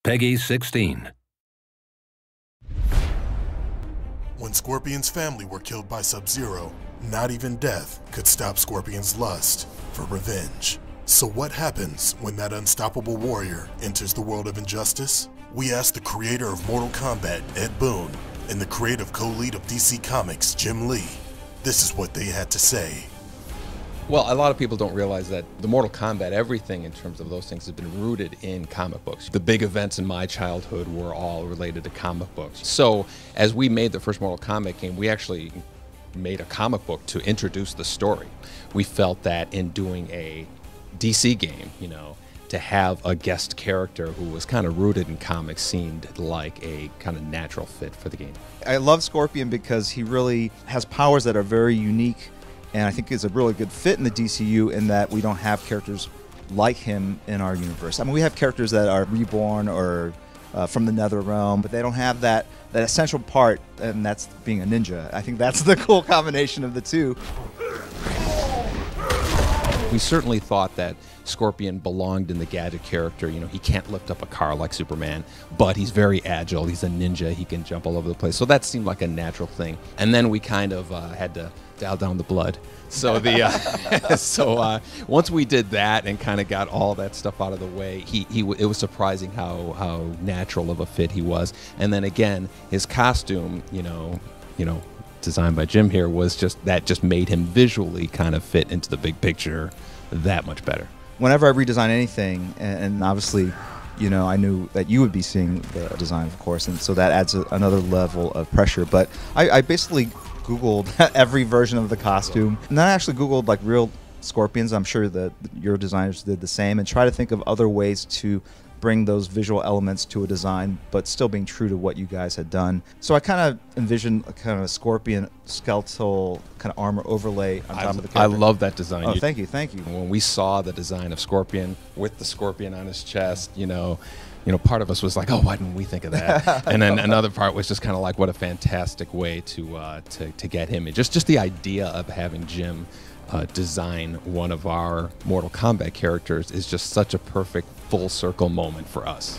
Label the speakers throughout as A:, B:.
A: Peggy 16.
B: When Scorpion's family were killed by Sub-Zero, not even death could stop Scorpion's lust for revenge. So what happens when that unstoppable warrior enters the world of injustice? We asked the creator of Mortal Kombat, Ed Boon, and the creative co-lead of DC Comics, Jim Lee. This is what they had to say.
C: Well, a lot of people don't realize that the Mortal Kombat, everything in terms of those things has been rooted in comic books. The big events in my childhood were all related to comic books. So as we made the first Mortal Kombat game, we actually made a comic book to introduce the story. We felt that in doing a DC game, to have a guest character who was kind of rooted in comics seemed like a kind of natural fit for the game.
D: I love Scorpion because he really has powers that are very unique, and I think is a really good fit in the DCU in that we don't have characters like him in our universe. I mean, we have characters that are reborn or from the Nether Realm, but they don't have that essential part, and that's being a ninja. I think that's the cool combination of the two.
C: We certainly thought that Scorpion belonged in the gadget character. He can't lift up a car like Superman, but he's very agile. He's a ninja. He can jump all over the place. So that seemed like a natural thing. And then we kind of had to dial down the blood. So once we did that and kind of got all that stuff out of the way, it was surprising how natural of a fit he was. And then again, his costume, designed by Jim here, was just made him visually kind of fit into the big picture that much better.
D: Whenever I redesign anything, and obviously, I knew that you would be seeing the design, of course, and so that adds another level of pressure. But I basically Googled every version of the costume, and then I actually Googled like real Scorpions. I'm sure that your designers did the same, and try to think of other ways to bring those visual elements to a design, but still being true to what you guys had done. So I kind of envisioned a kind of a Scorpion skeletal kind of armor overlay on top of the character.
C: I love that design.
D: Oh, thank you.
C: When we saw the design of Scorpion with the scorpion on his chest, part of us was like, oh, why didn't we think of that? And then another part was just kind of like, what a fantastic way to get him in. Just the idea of having Jim design one of our Mortal Kombat characters is just such a perfect full circle moment for us.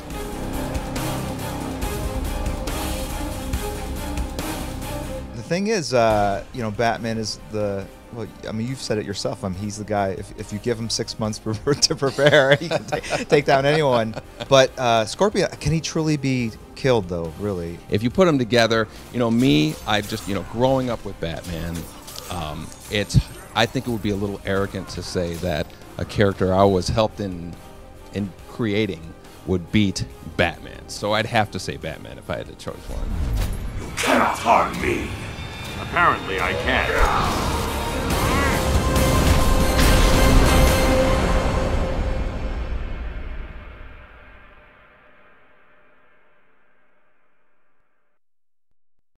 D: The thing is, Batman is you've said it yourself. He's the guy, if you give him 6 months to prepare, he can take down anyone. But Scorpion, can he truly be killed, though, really?
C: If you put them together, I've just, growing up with Batman, I think it would be a little arrogant to say that a character I was helped in creating would beat Batman. So I'd have to say Batman if I had to choose one.
E: You cannot harm me.
F: Apparently I can.